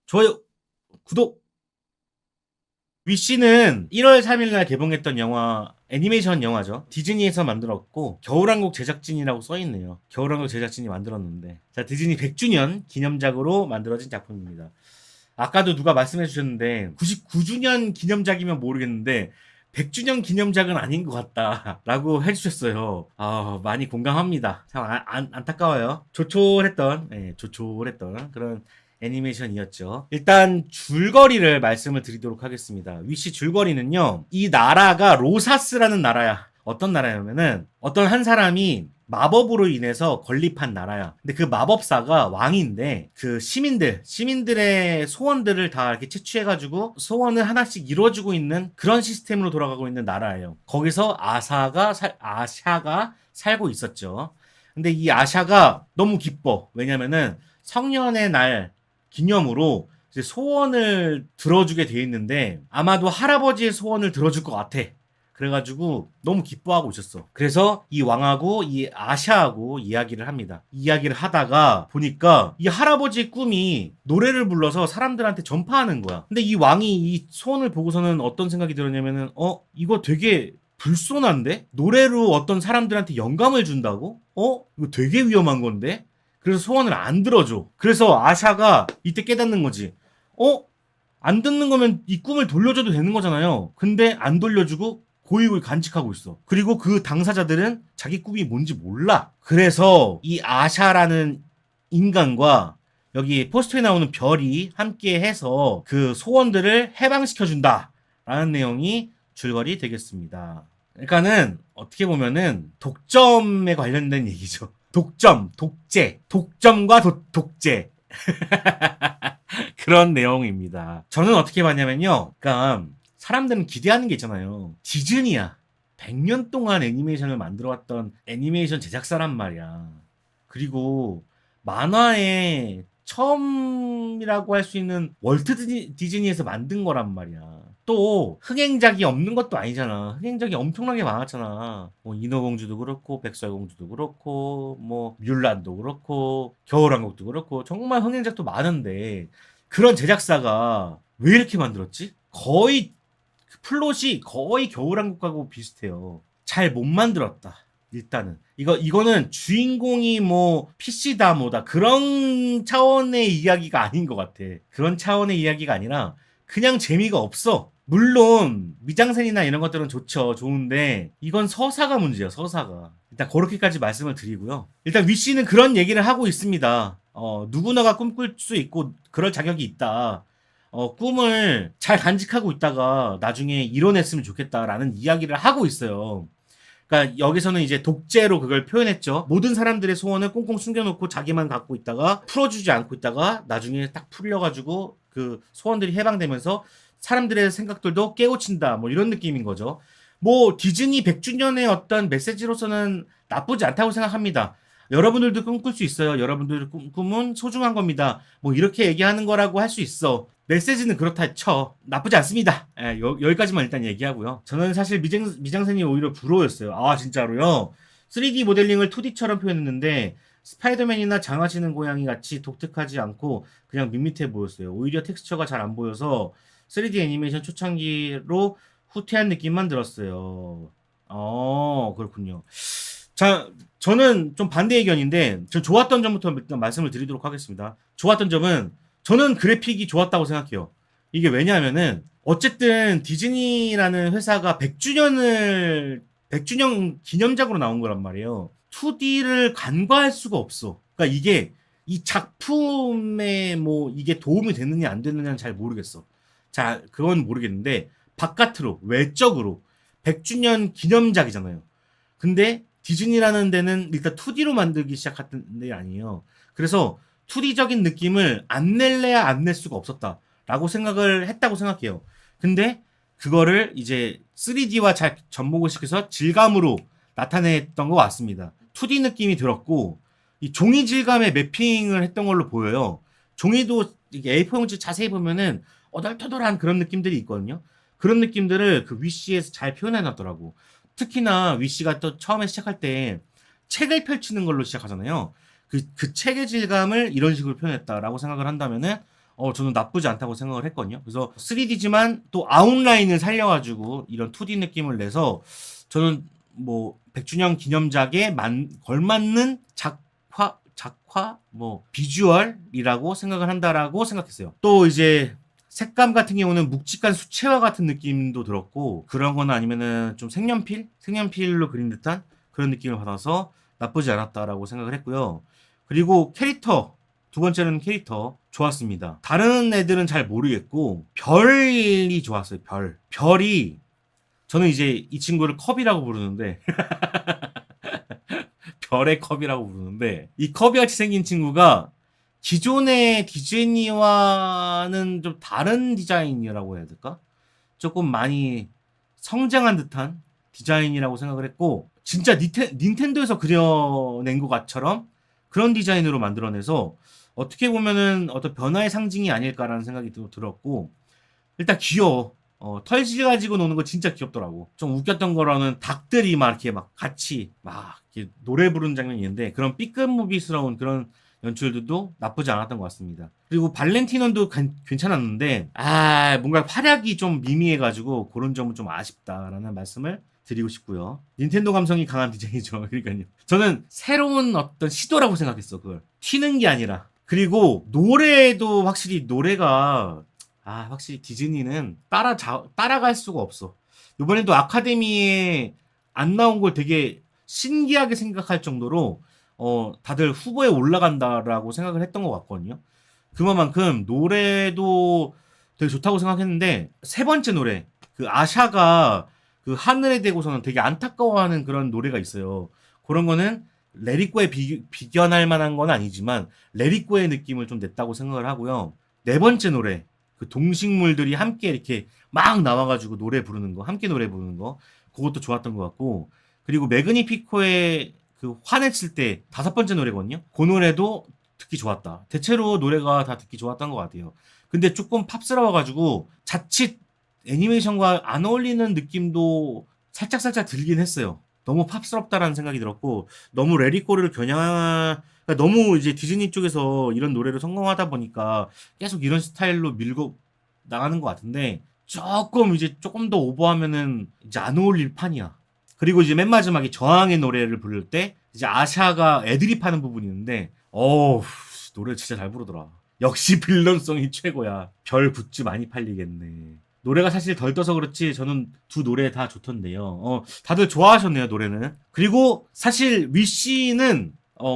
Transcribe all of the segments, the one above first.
좋아요, 구독. 위씨는 1월 3일날 개봉했던 영화, 애니메이션 영화죠. 디즈니에서 만들었고 겨울왕국 제작진이라고 써있네요. 겨울왕국 제작진이 만들었는데, 자, 디즈니 100주년 기념작으로 만들어진 작품입니다. 아까도 누가 말씀해 주셨는데 99주년 기념작이면 모르겠는데 100주년 기념작은 아닌 것 같다라고 해주셨어요. 많이 공감합니다. 참 안타까워요. 조촐했던 그런 애니메이션이었죠. 일단 줄거리를 말씀을 드리도록 하겠습니다. 위시 줄거리는요, 이 나라가 로사스라는 나라야. 어떤 나라냐면은 어떤 한 사람이 마법으로 인해서 건립한 나라야. 근데 그 마법사가 왕인데 그 시민들의 소원들을 다 이렇게 채취해가지고 소원을 하나씩 이루어주고 있는 그런 시스템으로 돌아가고 있는 나라예요. 거기서 아샤가 살고 있었죠. 근데 이 아샤가 너무 기뻐. 왜냐면은 성년의 날 기념으로 이제 소원을 들어주게 돼 있는데 아마도 할아버지의 소원을 들어줄 것 같아. 그래가지고 너무 기뻐하고 있었어. 그래서 이 왕하고 이 아샤하고 이야기를 합니다. 이야기를 하다가 보니까 이 할아버지의 꿈이 노래를 불러서 사람들한테 전파하는 거야. 근데 이 왕이 이 소원을 보고서는 어떤 생각이 들었냐면은 이거 되게 불손한데? 노래로 어떤 사람들한테 영감을 준다고? 이거 되게 위험한 건데? 그래서 소원을 안 들어줘. 그래서 아샤가 이때 깨닫는 거지. 안 듣는 거면 이 꿈을 돌려줘도 되는 거잖아요. 근데 안 돌려주고 고익을 간직하고 있어. 그리고 그 당사자들은 자기 꿈이 뭔지 몰라. 그래서 이 아샤라는 인간과 여기 포스터에 나오는 별이 함께 해서 그 소원들을 해방시켜준다. 라는 내용이 줄거리 되겠습니다. 그러니까는 어떻게 보면은 독점에 관련된 얘기죠. 독점과 독재. 그런 내용입니다. 저는 어떻게 봤냐면요. 그러니까 사람들은 기대하는 게 있잖아요. 디즈니야. 100년 동안 애니메이션을 만들어왔던 애니메이션 제작사란 말이야. 그리고 만화의 처음이라고 할 수 있는 월트 디즈니에서 만든 거란 말이야. 또 흥행작이 없는 것도 아니잖아. 흥행작이 엄청나게 많았잖아. 뭐 인어공주도 그렇고 백설공주도 그렇고 뭐 뮬란도 그렇고 겨울왕국도 그렇고 정말 흥행작도 많은데 그런 제작사가 왜 이렇게 만들었지? 거의 플롯이 거의 겨울왕국하고 비슷해요. 잘 못 만들었다. 일단은 이거는 주인공이 뭐 PC다 뭐다 그런 차원의 이야기가 아닌 것 같아. 그런 차원의 이야기가 아니라 그냥 재미가 없어. 물론 미장센이나 이런 것들은 좋죠. 좋은데 이건 서사가 문제야. 서사가. 일단 그렇게까지 말씀을 드리고요. 일단 위씨는 그런 얘기를 하고 있습니다. 누구나가 꿈꿀 수 있고 그럴 자격이 있다. 꿈을 잘 간직하고 있다가 나중에 이뤄냈으면 좋겠다라는 이야기를 하고 있어요. 그러니까 여기서는 이제 독재로 그걸 표현했죠. 모든 사람들의 소원을 꽁꽁 숨겨놓고 자기만 갖고 있다가 풀어주지 않고 있다가 나중에 딱 풀려가지고 그 소원들이 해방되면서 사람들의 생각들도 깨우친다. 뭐 이런 느낌인 거죠. 뭐 디즈니 100주년의 어떤 메시지로서는 나쁘지 않다고 생각합니다. 여러분들도 꿈꿀 수 있어요. 여러분들의 꿈은 소중한 겁니다. 뭐 이렇게 얘기하는 거라고 할 수 있어. 메시지는 그렇다 쳐. 나쁘지 않습니다. 여기까지만 일단 얘기하고요. 저는 사실 미장센이 오히려 부러웠어요. 아, 진짜로요? 3D 모델링을 2D처럼 표현했는데 스파이더맨이나 장화지는 고양이 같이 독특하지 않고 그냥 밋밋해 보였어요. 오히려 텍스처가 잘 안 보여서 3D 애니메이션 초창기로 후퇴한 느낌만 들었어요. 그렇군요. 자, 저는 좀 반대 의견인데, 저 좋았던 점부터 일단 말씀을 드리도록 하겠습니다. 좋았던 점은, 저는 그래픽이 좋았다고 생각해요. 이게 왜냐하면은, 어쨌든 디즈니라는 회사가 100주년 기념작으로 나온 거란 말이에요. 2D를 간과할 수가 없어. 그러니까 이게, 이 작품에 뭐, 이게 도움이 되느냐 안 되느냐는 잘 모르겠어. 자, 그건 모르겠는데, 바깥으로, 외적으로, 100주년 기념작이잖아요. 근데 디즈니라는 데는 일단 2D로 만들기 시작했던 데 아니에요. 그래서 2D적인 느낌을 안 낼래야 안 낼 수가 없었다라고 생각을 했다고 생각해요. 근데 그거를 이제 3D와 잘 접목을 시켜서 질감으로 나타냈던 것 같습니다. 2D 느낌이 들었고 이 종이 질감의 매핑을 했던 걸로 보여요. 종이도 이게 A4 용지 자세히 보면은 어덜터덜한 그런 느낌들이 있거든요. 그런 느낌들을 그 위시에서 잘 표현해놨더라고. 특히나 위씨가 또 처음에 시작할 때 책을 펼치는 걸로 시작하잖아요. 그 책의 질감을 이런 식으로 표현했다라고 생각을 한다면은, 저는 나쁘지 않다고 생각을 했거든요. 그래서 3D지만 또 아웃라인을 살려가지고 이런 2D 느낌을 내서 저는 뭐 100주년 기념작에 걸맞는 작화, 뭐 비주얼이라고 생각을 한다라고 생각했어요. 또 이제 색감 같은 경우는 묵직한 수채화 같은 느낌도 들었고 그런 거나 아니면은 좀 색연필로 그린 듯한 그런 느낌을 받아서 나쁘지 않았다라고 생각을 했고요. 그리고 캐릭터 두 번째는 캐릭터 좋았습니다. 다른 애들은 잘 모르겠고 별이 좋았어요. 별이 저는 이제 이 친구를 컵이라고 부르는데 별의 컵이라고 부르는데 이 컵이같이 생긴 친구가 기존의 디즈니와는 좀 다른 디자인이라고 해야 될까? 조금 많이 성장한 듯한 디자인이라고 생각을 했고 진짜 닌텐도에서 그려낸 것처럼 그런 디자인으로 만들어내서 어떻게 보면은 어떤 변화의 상징이 아닐까라는 생각이 들었고 일단 귀여워. 털질 가지고 노는 거 진짜 귀엽더라고. 좀 웃겼던 거로는 닭들이 막 이렇게 막 같이 막 이렇게 노래 부르는 장면이 있는데 그런 B급 무비스러운 그런 연출들도 나쁘지 않았던 것 같습니다. 그리고 발렌티논도 괜찮았는데 뭔가 활약이 좀 미미해가지고 그런 점은 좀 아쉽다라는 말씀을 드리고 싶고요. 닌텐도 감성이 강한 디자인이죠. 그러니까요. 저는 새로운 어떤 시도라고 생각했어. 그걸 튀는 게 아니라. 그리고 노래도 확실히 노래가 확실히 디즈니는 따라갈 수가 없어. 이번에도 아카데미에 안 나온 걸 되게 신기하게 생각할 정도로 다들 후보에 올라간다라고 생각을 했던 것 같거든요. 그만큼 노래도 되게 좋다고 생각했는데 세 번째 노래 그 아샤가 그 하늘에 대고서는 되게 안타까워하는 그런 노래가 있어요. 그런 거는 레리꼬에 비견할 만한 건 아니지만 레리꼬의 느낌을 좀 냈다고 생각을 하고요. 네 번째 노래 그 동식물들이 함께 이렇게 막 나와가지고 함께 노래 부르는 거 그것도 좋았던 것 같고 그리고 매그니피코의 그 화냈을 때 다섯 번째 노래거든요. 그 노래도 듣기 좋았다. 대체로 노래가 다 듣기 좋았던 것 같아요. 근데 조금 팝스러워가지고 자칫 애니메이션과 안 어울리는 느낌도 살짝 들긴 했어요. 너무 팝스럽다라는 생각이 들었고 너무 레리코를 그러니까 너무 이제 디즈니 쪽에서 이런 노래를 성공하다 보니까 계속 이런 스타일로 밀고 나가는 것 같은데 조금 더 오버하면은 이제 안 어울릴 판이야. 그리고 이제 맨 마지막에 저항의 노래를 부를 때 이제 아샤가 애드립 하는 부분이 있는데 노래 진짜 잘 부르더라. 역시 빌런송이 최고야. 별 굿즈 많이 팔리겠네. 노래가 사실 덜 떠서 그렇지 저는 두 노래 다 좋던데요. 다들 좋아하셨네요, 노래는. 그리고 사실 위시는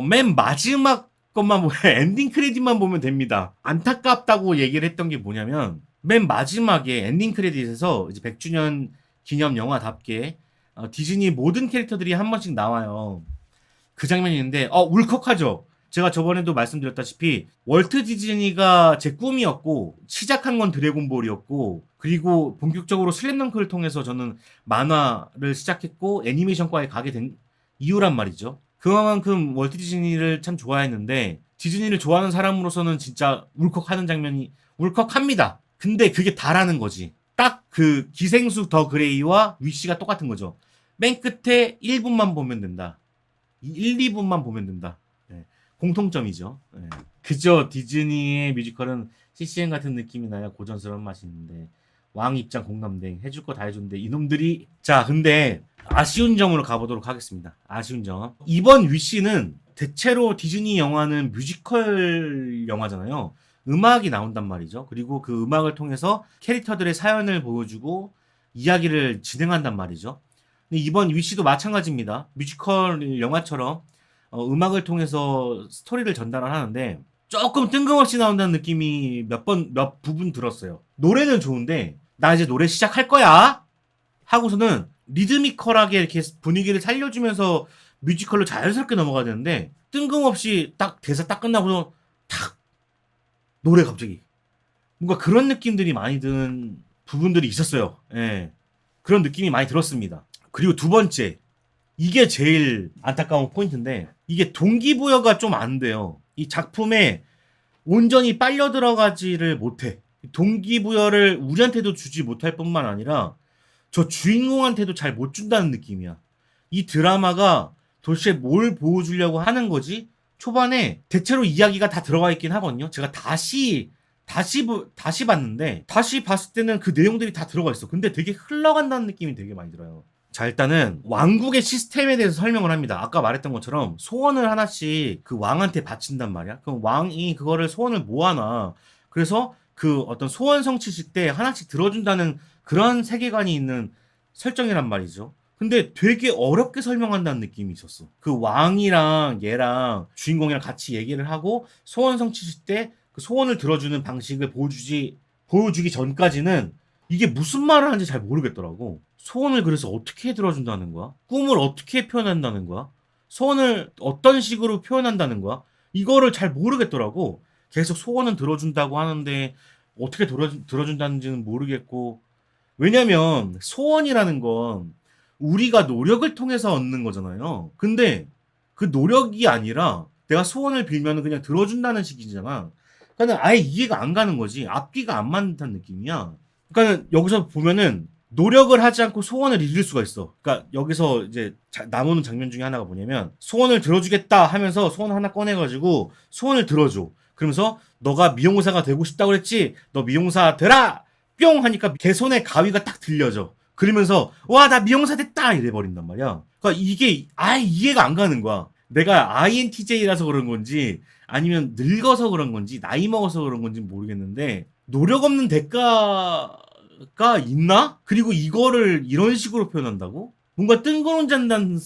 맨 마지막 것만 보면 엔딩 크레딧만 보면 됩니다. 안타깝다고 얘기를 했던 게 뭐냐면 맨 마지막에 엔딩 크레딧에서 이제 100주년 기념 영화답게 디즈니 모든 캐릭터들이 한 번씩 나와요. 그 장면이 있는데 울컥하죠. 제가 저번에도 말씀드렸다시피 월트 디즈니가 제 꿈이었고 시작한 건 드래곤볼이었고 그리고 본격적으로 슬램덩크를 통해서 저는 만화를 시작했고 애니메이션과에 가게 된 이유란 말이죠. 그만큼 월트 디즈니를 참 좋아했는데 디즈니를 좋아하는 사람으로서는 진짜 울컥합니다. 근데 그게 다라는 거지. 딱 그 기생수 더 그레이와 위시가 똑같은 거죠. 맨 끝에 1분만 보면 된다. 1, 2분만 보면 된다. 네. 공통점이죠. 네. 그저 디즈니의 뮤지컬은 CCM 같은 느낌이 나야 고전스러운 맛이 있는데 왕 입장 공감대 해줄 거 다 해줬는데 이놈들이 자 근데 아쉬운 점으로 가보도록 하겠습니다. 아쉬운 점 이번 위시는 대체로 디즈니 영화는 뮤지컬 영화잖아요. 음악이 나온단 말이죠. 그리고 그 음악을 통해서 캐릭터들의 사연을 보여주고 이야기를 진행한단 말이죠. 근데 이번 위시도 마찬가지입니다. 뮤지컬 영화처럼 음악을 통해서 스토리를 전달을 하는데 조금 뜬금없이 나온다는 느낌이 몇 부분 들었어요. 노래는 좋은데 나 이제 노래 시작할 거야 하고서는 리드미컬하게 이렇게 분위기를 살려주면서 뮤지컬로 자연스럽게 넘어가야 되는데 뜬금없이 딱 대사 딱 끝나고서 탁 노래 갑자기 뭔가 그런 느낌들이 많이 드는 부분들이 있었어요. 예. 그런 느낌이 많이 들었습니다. 그리고 두 번째 이게 제일 안타까운 포인트인데 이게 동기부여가 좀 안 돼요. 이 작품에 온전히 빨려 들어가지를 못해. 동기부여를 우리한테도 주지 못할 뿐만 아니라 저 주인공한테도 잘 못 준다는 느낌이야. 이 드라마가 도대체 뭘 보여주려고 하는 거지? 초반에 대체로 이야기가 다 들어가 있긴 하거든요. 제가 다시 다시 봤는데 다시 봤을 때는 그 내용들이 다 들어가 있어. 근데 되게 흘러간다는 느낌이 되게 많이 들어요. 자, 일단은 왕국의 시스템에 대해서 설명을 합니다. 아까 말했던 것처럼 소원을 하나씩 그 왕한테 바친단 말이야. 그럼 왕이 그거를 소원을 모아놔. 그래서 그 어떤 소원 성취식 때 하나씩 들어준다는 그런 세계관이 있는 설정이란 말이죠. 근데 되게 어렵게 설명한다는 느낌이 있었어. 그 왕이랑 얘랑 주인공이랑 같이 얘기를 하고 소원 성취식 때 그 소원을 들어주는 방식을 보여주기 전까지는 이게 무슨 말을 하는지 잘 모르겠더라고. 소원을 그래서 어떻게 들어준다는 거야? 꿈을 어떻게 표현한다는 거야? 소원을 어떤 식으로 표현한다는 거야? 이거를 잘 모르겠더라고. 계속 소원은 들어준다고 하는데 어떻게 들어준다는지는 모르겠고. 왜냐면 소원이라는 건 우리가 노력을 통해서 얻는 거잖아요. 근데 그 노력이 아니라 내가 소원을 빌면 그냥 들어준다는 식이잖아. 그러니까 아예 이해가 안 가는 거지. 앞뒤가 안 맞는 듯한 느낌이야. 그러니까 여기서 보면은 노력을 하지 않고 소원을 이룰 수가 있어. 그러니까 여기서 이제 나오는 장면 중에 하나가 뭐냐면 소원을 들어주겠다 하면서 소원 하나 꺼내가지고 소원을 들어줘. 그러면서 너가 미용사가 되고 싶다고 그랬지? 너 미용사 되라! 뿅! 하니까 개 손에 가위가 딱 들려져. 그러면서 와, 나 미용사 됐다! 이래버린단 말이야. 그러니까 이게 아예 이해가 안 가는 거야. 내가 INTJ라서 그런 건지 아니면 늙어서 그런 건지 나이 먹어서 그런 건지 모르겠는데 노력 없는 대가가 있나? 그리고 이거를 이런 식으로 표현한다고? 뭔가 뜬구름 잔다는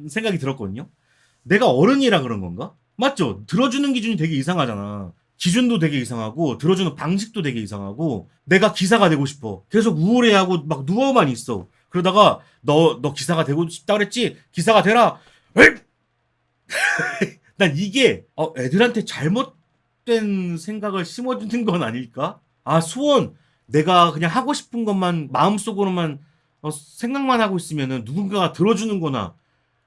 생각이 들었거든요. 내가 어른이라 그런 건가? 맞죠? 들어주는 기준이 되게 이상하잖아. 기준도 되게 이상하고 들어주는 방식도 되게 이상하고 내가 기사가 되고 싶어. 계속 우울해하고 막 누워만 있어. 그러다가 너 기사가 되고 싶다 그랬지? 기사가 되라. 난 이게 애들한테 잘못된 생각을 심어주는 건 아닐까? 아, 소원 내가 그냥 하고 싶은 것만 마음속으로만 생각만 하고 있으면은 누군가가 들어주는 거나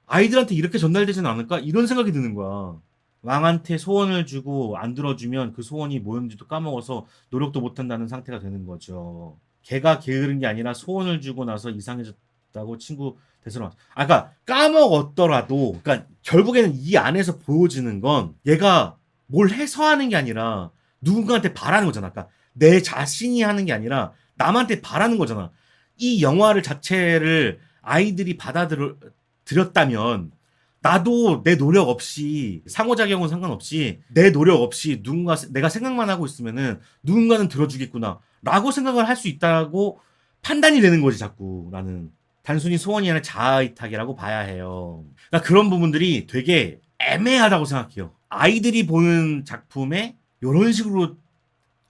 아이들한테 이렇게 전달되진 않을까? 이런 생각이 드는 거야. 왕한테 소원을 주고 안 들어주면 그 소원이 뭐였는지도 까먹어서 노력도 못한다는 상태가 되는 거죠. 걔가 게으른 게 아니라 소원을 주고 나서 이상해졌다고 친구 대서로. 그러니까 까먹었더라도, 그러니까 결국에는 이 안에서 보여지는 건 얘가 뭘 해서 하는 게 아니라 누군가한테 바라는 거잖아. 그러니까 내 자신이 하는 게 아니라 남한테 바라는 거잖아. 이 영화를 자체를 아이들이 받아들였다면 나도 내 노력 없이 상호작용은 상관없이 내 노력 없이 누군가 내가 생각만 하고 있으면은 누군가는 들어주겠구나 라고 생각을 할 수 있다고 판단이 되는 거지 자꾸. 나는 단순히 소원이 아니라 자아이탁이라고 봐야 해요. 그러니까 그런 부분들이 되게 애매하다고 생각해요. 아이들이 보는 작품에 이런 식으로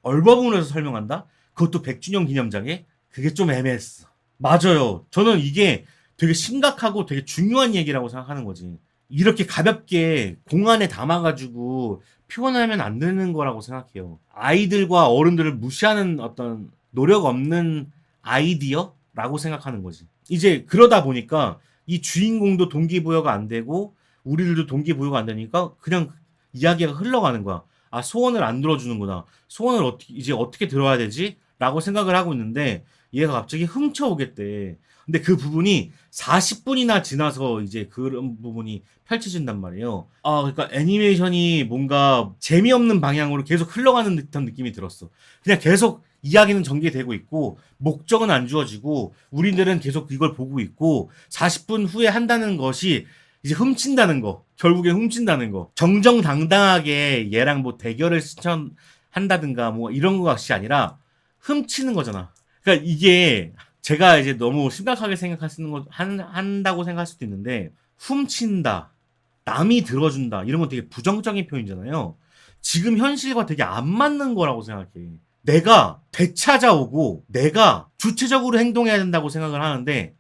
얼버무려서 설명한다? 그것도 100주년 기념장에? 그게 좀 애매했어. 맞아요. 저는 이게 되게 심각하고 되게 중요한 얘기라고 생각하는 거지. 이렇게 가볍게 공안에 담아가지고 표현하면 안 되는 거라고 생각해요. 아이들과 어른들을 무시하는 어떤 노력 없는 아이디어라고 생각하는 거지. 이제 그러다 보니까 이 주인공도 동기부여가 안 되고 우리들도 동기부여가 안 되니까 그냥 이야기가 흘러가는 거야. 아, 소원을 안 들어주는구나. 소원을 이제 어떻게 들어야 되지? 라고 생각을 하고 있는데 얘가 갑자기 훔쳐오겠대. 근데 그 부분이 40분이나 지나서 이제 그런 부분이 펼쳐진단 말이에요. 아, 그러니까 애니메이션이 뭔가 재미없는 방향으로 계속 흘러가는 듯한 느낌이 들었어. 그냥 계속 이야기는 전개되고 있고 목적은 안 주어지고 우리들은 계속 이걸 보고 있고 40분 후에 한다는 것이 이제 훔친다는 거. 결국엔 훔친다는 거. 정정당당하게 얘랑 뭐 대결을 신청한다든가 뭐 이런 것이 아니라 훔치는 거잖아. 그러니까 이게 제가 이제 너무 심각하게 생각하시는 거 한다고 생각할 수도 있는데 훔친다, 남이 들어준다 이런 건 되게 부정적인 표현이잖아요. 지금 현실과 되게 안 맞는 거라고 생각해. 내가 되찾아오고 내가 주체적으로 행동해야 된다고 생각을 하는데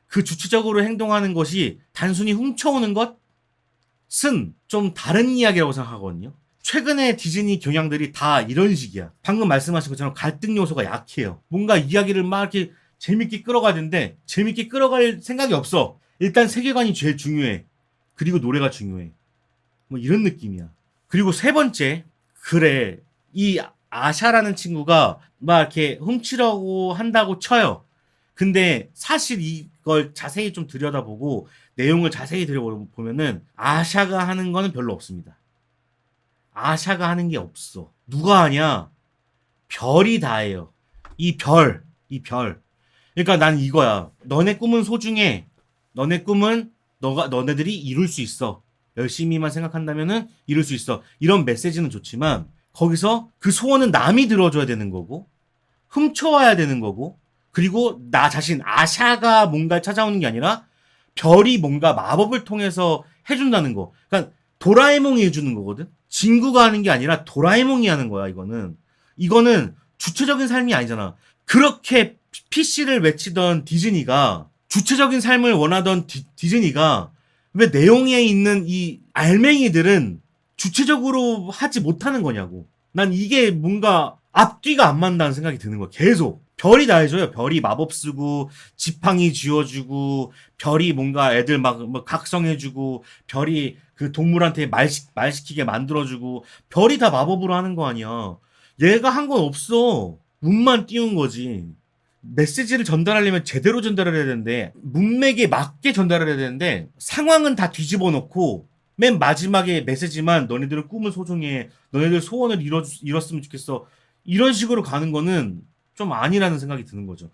그 주체적으로 행동하는 것이 단순히 훔쳐오는 것은 좀 다른 이야기라고 생각하거든요. 최근에 디즈니 경향들이 다 이런 식이야. 방금 말씀하신 것처럼 갈등 요소가 약해요. 뭔가 이야기를 막 이렇게 재밌게 끌어가야 되는데 재밌게 끌어갈 생각이 없어. 일단 세계관이 제일 중요해. 그리고 노래가 중요해. 뭐 이런 느낌이야. 그리고 세 번째, 그래, 이 아샤라는 친구가 막 이렇게 훔치려고 한다고 쳐요. 근데 사실 이걸 자세히 좀 들여다보고 내용을 자세히 들여보면은 아샤가 하는 거는 별로 없습니다. 아샤가 하는 게 없어. 누가 하냐? 별이 다예요. 이 별, 이 별. 그러니까 난 이거야. 너네 꿈은 소중해. 너네 꿈은 너네들이 이룰 수 있어. 열심히만 생각한다면은 이룰 수 있어. 이런 메시지는 좋지만 거기서 그 소원은 남이 들어줘야 되는 거고 훔쳐와야 되는 거고 그리고 나 자신 아샤가 뭔가 찾아오는 게 아니라 별이 뭔가 마법을 통해서 해준다는 거. 그러니까 도라에몽이 해주는 거거든. 진구가 하는 게 아니라 도라에몽이 하는 거야. 이거는 주체적인 삶이 아니잖아. 그렇게 PC를 외치던 디즈니가 주체적인 삶을 원하던 디즈니가 왜 내용에 있는 이 알맹이들은 주체적으로 하지 못하는 거냐고. 난 이게 뭔가 앞뒤가 안 맞는다는 생각이 드는 거야. 계속. 별이 다 해줘요. 별이 마법 쓰고, 지팡이 쥐어주고, 별이 뭔가 애들 막, 뭐 각성해주고, 별이 그 동물한테 말시키게 만들어주고, 별이 다 마법으로 하는 거 아니야. 얘가 한 건 없어. 운만 띄운 거지. 메시지를 전달하려면 제대로 전달을 해야 되는데 문맥에 맞게 전달을 해야 되는데 상황은 다 뒤집어 놓고 맨 마지막에 메시지만 너네들은 꿈을 소중해 너네들 소원을 이뤘으면 좋겠어 이런 식으로 가는 거는 좀 아니라는 생각이 드는 거죠.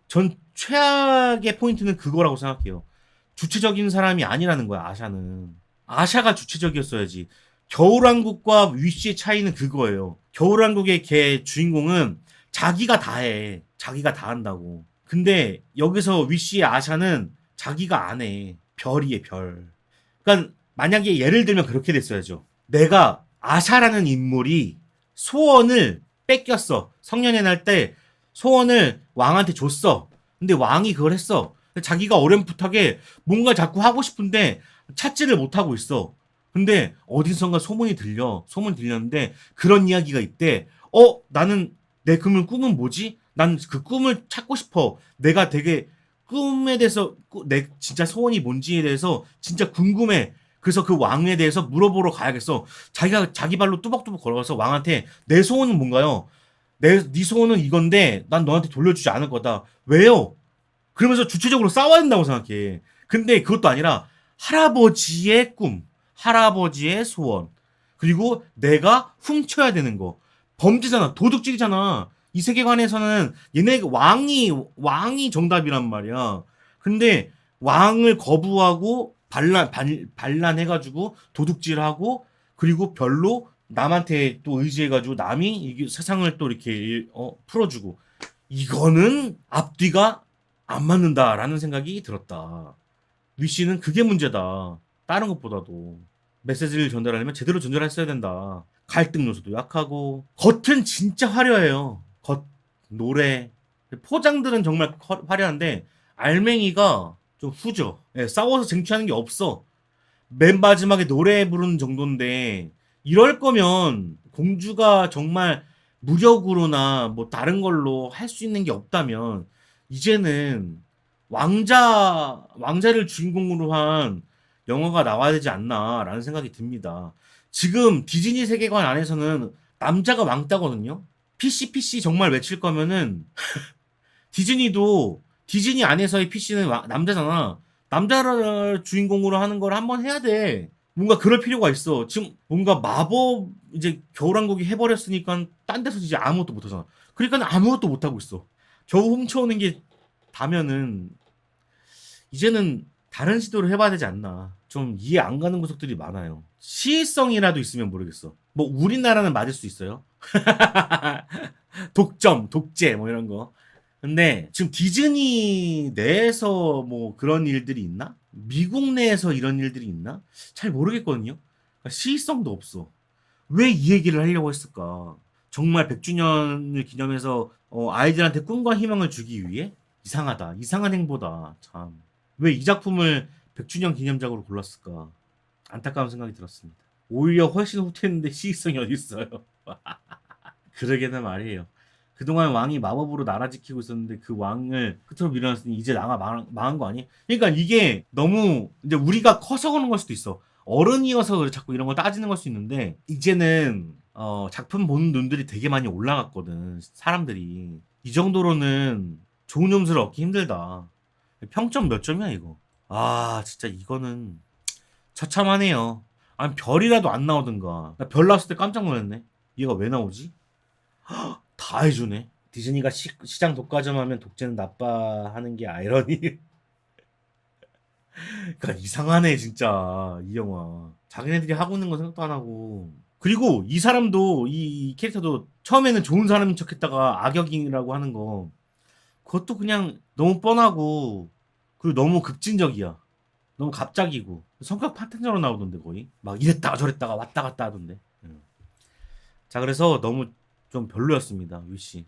전 최악의 포인트는 그거라고 생각해요. 주체적인 사람이 아니라는 거야. 아샤가 주체적이었어야지. 겨울왕국과 위시의 차이는 그거예요. 겨울왕국의 걔 주인공은 자기가 다 해. 자기가 다 한다고. 근데 여기서 위시의 아샤는 자기가 안 해. 별이에 별. 그러니까 만약에 예를 들면 그렇게 됐어야죠. 내가 아샤라는 인물이 소원을 뺏겼어. 성년회 날 때 소원을 왕한테 줬어. 근데 왕이 그걸 했어. 자기가 어렴풋하게 뭔가 자꾸 하고 싶은데 찾지를 못하고 있어. 근데 어디선가 소문이 들렸는데 그런 이야기가 있대. 나는 내 꿈은 뭐지? 난 그 꿈을 찾고 싶어. 내가 되게 꿈에 대해서 내 진짜 소원이 뭔지에 대해서 진짜 궁금해. 그래서 그 왕에 대해서 물어보러 가야겠어. 자기가 자기 발로 뚜벅뚜벅 걸어가서 왕한테 내 소원은 뭔가요? 네 소원은 이건데 난 너한테 돌려주지 않을 거다. 왜요? 그러면서 주체적으로 싸워야 된다고 생각해. 근데 그것도 아니라 할아버지의 꿈, 할아버지의 소원, 그리고 내가 훔쳐야 되는 거. 범죄잖아. 도둑질이잖아. 이 세계관에서는 얘네 왕이 정답이란 말이야. 근데 왕을 거부하고 반란해가지고 도둑질하고 그리고 별로 남한테 또 의지해가지고 남이 이게 세상을 또 이렇게 풀어주고 이거는 앞뒤가 안 맞는다라는 생각이 들었다. 위씨는 그게 문제다. 다른 것보다도 메시지를 전달하려면 제대로 전달했어야 된다. 갈등 요소도 약하고 겉은 진짜 화려해요. 노래 포장들은 정말 화려한데 알맹이가 좀 후져. 예, 싸워서 쟁취하는 게 없어. 맨 마지막에 노래 부르는 정도인데 이럴 거면 공주가 정말 무력으로나 뭐 다른 걸로 할 수 있는 게 없다면 이제는 왕자를 주인공으로 한 영화가 나와야 되지 않나라는 생각이 듭니다. 지금 디즈니 세계관 안에서는 남자가 왕따거든요. PC 정말 외칠 거면은 디즈니 안에서의 PC는 남자잖아. 남자를 주인공으로 하는 걸 한번 해야 돼. 뭔가 그럴 필요가 있어. 지금 뭔가 마법 이제 겨울왕국이 해버렸으니까 딴 데서 이제 아무것도 못하잖아. 그러니까 아무것도 못하고 있어. 겨우 훔쳐오는 게 다면은 이제는 다른 시도를 해봐야 되지 않나. 좀 이해 안 가는 구석들이 많아요. 시의성이라도 있으면 모르겠어. 뭐 우리나라는 맞을 수 있어요. 독재 뭐 이런 거. 근데 지금 디즈니 내에서 뭐 그런 일들이 있나? 미국 내에서 이런 일들이 있나? 잘 모르겠거든요. 그러니까 시의성도 없어. 왜 이 얘기를 하려고 했을까? 정말 100주년을 기념해서 아이들한테 꿈과 희망을 주기 위해? 이상하다. 이상한 행보다. 참. 왜 이 작품을 100주년 기념작으로 골랐을까? 안타까운 생각이 들었습니다. 오히려 훨씬 후퇴했는데 시의성이 어디 있어요? 그러게는 말이에요. 그동안 왕이 마법으로 나라 지키고 있었는데 그 왕을 끝으로 밀어놨으니 이제 나가 망한 거 아니? 그러니까 이게 너무 이제 우리가 커서 그런 걸 수도 있어. 어른이어서 자꾸 이런 걸 따지는 걸 수 있는데 이제는 작품 보는 눈들이 되게 많이 올라갔거든. 사람들이 이 정도로는 좋은 점수를 얻기 힘들다. 평점 몇 점이야 이거? 아 진짜 이거는 처참하네요. 아니 별이라도 안 나오든가. 나 별 나왔을 때 깜짝 놀랐네. 얘가 왜 나오지? 다 해주네. 디즈니가 시장 독과점하면 독재는 나빠 하는 게 아이러니. 그러니까 이상하네 진짜 이 영화. 자기네들이 하고 있는 건 생각도 안 하고. 그리고 이 사람도 이 캐릭터도 처음에는 좋은 사람인 척했다가 악역이라고 하는 거 그것도 그냥 너무 뻔하고 그리고 너무 급진적이야. 너무 갑작이고 성격 파탄자로 나오던데 거의 막 이랬다가 저랬다가 왔다 갔다 하던데. 자 그래서 너무 좀 별로였습니다 위시.